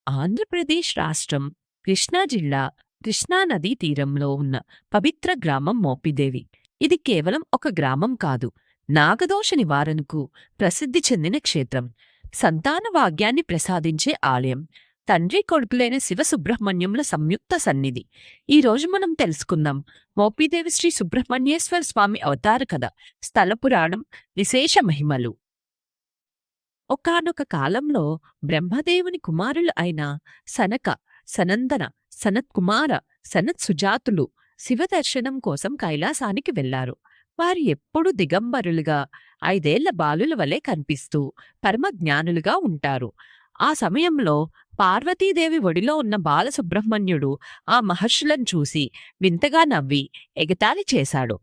ఆంధ్రప్రదేశ్ రాష్ట్రం కృష్ణా జిల్లా కృష్ణా నదీ తీరంలో ఉన్న పవిత్ర గ్రామం మోపిదేవి. ఇది కేవలం ఒక గ్రామం కాదు, నాగదోష నివారణకు ప్రసిద్ధి చెందిన క్షేత్రం, సంతాన భాగ్యాన్ని ప్రసాదించే ఆలయం, తండ్రి కొడుకులైన శివ సుబ్రహ్మణ్యంల సంయుక్త సన్నిధి. ఈ రోజు మనం తెలుసుకుందాం మోపిదేవి శ్రీ సుబ్రహ్మణ్యేశ్వర స్వామి అవతార కథ, స్థల పురాణం, విశేష మహిమలు. ఒకానొక కాలంలో బ్రహ్మదేవుని కుమారులు అయిన సనక, సనందన, సనత్కుమార, సనత్సుజాతులు శివదర్శనం కోసం కైలాసానికి వెళ్లారు. వారు ఎప్పుడూ దిగంబరులుగా 5 ఏళ్ల బాలుల వలె కనిపిస్తూ పరమజ్ఞానులుగా ఉంటారు. ఆ సమయంలో పార్వతీదేవి ఒడిలో ఉన్న బాలసుబ్రహ్మణ్యుడు ఆ మహర్షులను చూసి వింతగా నవ్వి ఎగతాళి చేశాడు.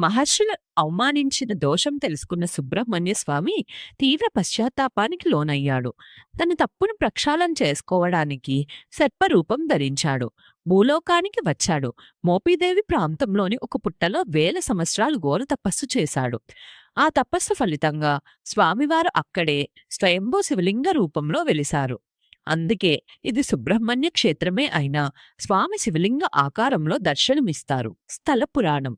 మహర్షులు అవమానించిన దోషం తెలుసుకున్న సుబ్రహ్మణ్య స్వామి తీవ్ర పశ్చాత్తాపానికి లోనయ్యాడు. తన తప్పును ప్రక్షాళన చేసుకోవడానికి సర్పరూపం ధరించాడు. భూలోకానికి వచ్చాడు. మోపిదేవి ప్రాంతంలోని ఒక పుట్టలో 1000 సంవత్సరాలు ఘోర తపస్సు చేశాడు. ఆ తపస్సు ఫలితంగా స్వామివారు అక్కడే స్వయంభూ శివలింగ రూపంలో వెలిశారు. అందుకే ఇది సుబ్రహ్మణ్య క్షేత్రమే అయినా స్వామి శివలింగ ఆకారంలో దర్శనమిస్తారు. స్థల పురాణం.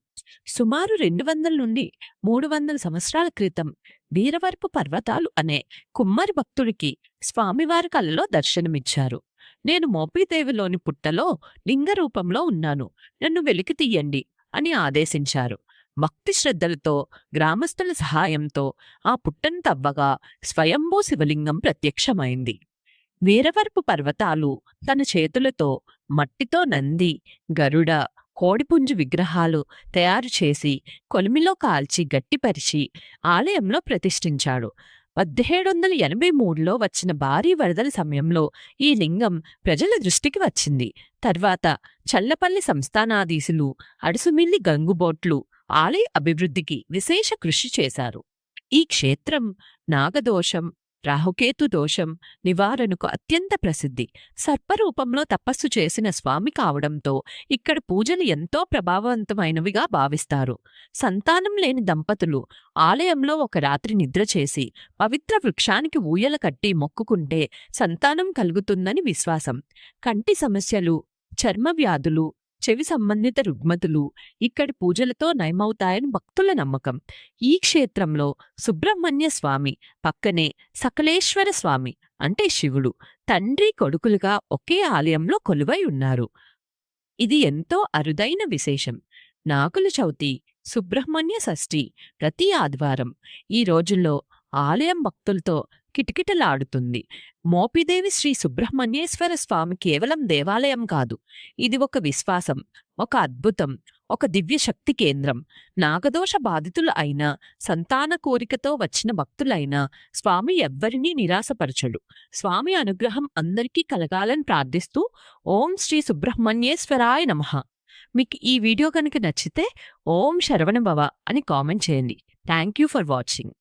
సుమారు 200 నుండి 300 సంవత్సరాల క్రితం వీరవరపు పర్వతాలు అనే కుమ్మరి భక్తుడికి స్వామివారి కలలో దర్శనమిచ్చారు. నేను మోపిదేవిలోని పుట్టలో లింగ రూపంలో ఉన్నాను, నన్ను వెలికి తీయండి అని ఆదేశించారు. భక్తి శ్రద్ధలతో గ్రామస్తుల సహాయంతో ఆ పుట్టను తవ్వగా స్వయంభూ శివలింగం ప్రత్యక్షమైంది. వీరవరపు పర్వతాలు తన చేతులతో మట్టితో నంది, గరుడ, కోడిపుంజు విగ్రహాలు తయారు చేసి కొలిమిలో కాల్చి గట్టిపరిచి ఆలయంలో ప్రతిష్ఠించాడు. 1783లో వచ్చిన భారీ వరదల సమయంలో ఈ లింగం ప్రజల దృష్టికి వచ్చింది. తర్వాత చల్లపల్లి సంస్థానాధీశులు, అడుసుమిల్లి గంగుబోట్లు ఆలయ అభివృద్ధికి విశేష కృషి చేశారు. ఈ క్షేత్రం నాగదోషం, రాహుకేతు దోషం నివారణకు అత్యంత ప్రసిద్ధి. సర్పరూపంలో తపస్సు చేసిన స్వామి కావడంతో ఇక్కడ పూజలు ఎంతో ప్రభావవంతమైనవిగా భావిస్తారు. సంతానం లేని దంపతులు ఆలయంలో ఒక రాత్రి నిద్ర చేసి పవిత్ర వృక్షానికి ఊయల కట్టి మొక్కుకుంటే సంతానం కలుగుతుందని విశ్వాసం. కంటి సమస్యలు, చర్మ వ్యాధులు, చెవి సంబంధిత రుగ్మతులు ఇక్కడి పూజలతో నయమవుతాయని భక్తుల నమ్మకం. ఈ క్షేత్రంలో సుబ్రహ్మణ్య స్వామి పక్కనే సకలేశ్వర స్వామి అంటే శివుడు, తండ్రి కొడుకులుగా ఒకే ఆలయంలో కొలువై ఉన్నారు. ఇది ఎంతో అరుదైన విశేషం. నాగుల చవితి, సుబ్రహ్మణ్య షష్ఠి ప్రతి ఆదివారం. ఈ రోజుల్లో ఆలయం భక్తులతో కిటకిటలాడుతుంది. మోపిదేవి శ్రీ సుబ్రహ్మణ్యేశ్వర స్వామి కేవలం దేవాలయం కాదు, ఇది ఒక విశ్వాసం, ఒక అద్భుతం, ఒక దివ్య శక్తి కేంద్రం. నాగదోష బాధితులు అయినా, సంతాన కోరికతో వచ్చిన భక్తులైనా స్వామి ఎవ్వరినీ నిరాశపరచడు. స్వామి అనుగ్రహం అందరికీ కలగాలని ప్రార్థిస్తూ ఓం శ్రీ సుబ్రహ్మణ్యేశ్వరాయ నమః. మీకు ఈ వీడియో కనుక నచ్చితే ఓం శరవణ భవ అని కామెంట్ చేయండి. Thank you for watching.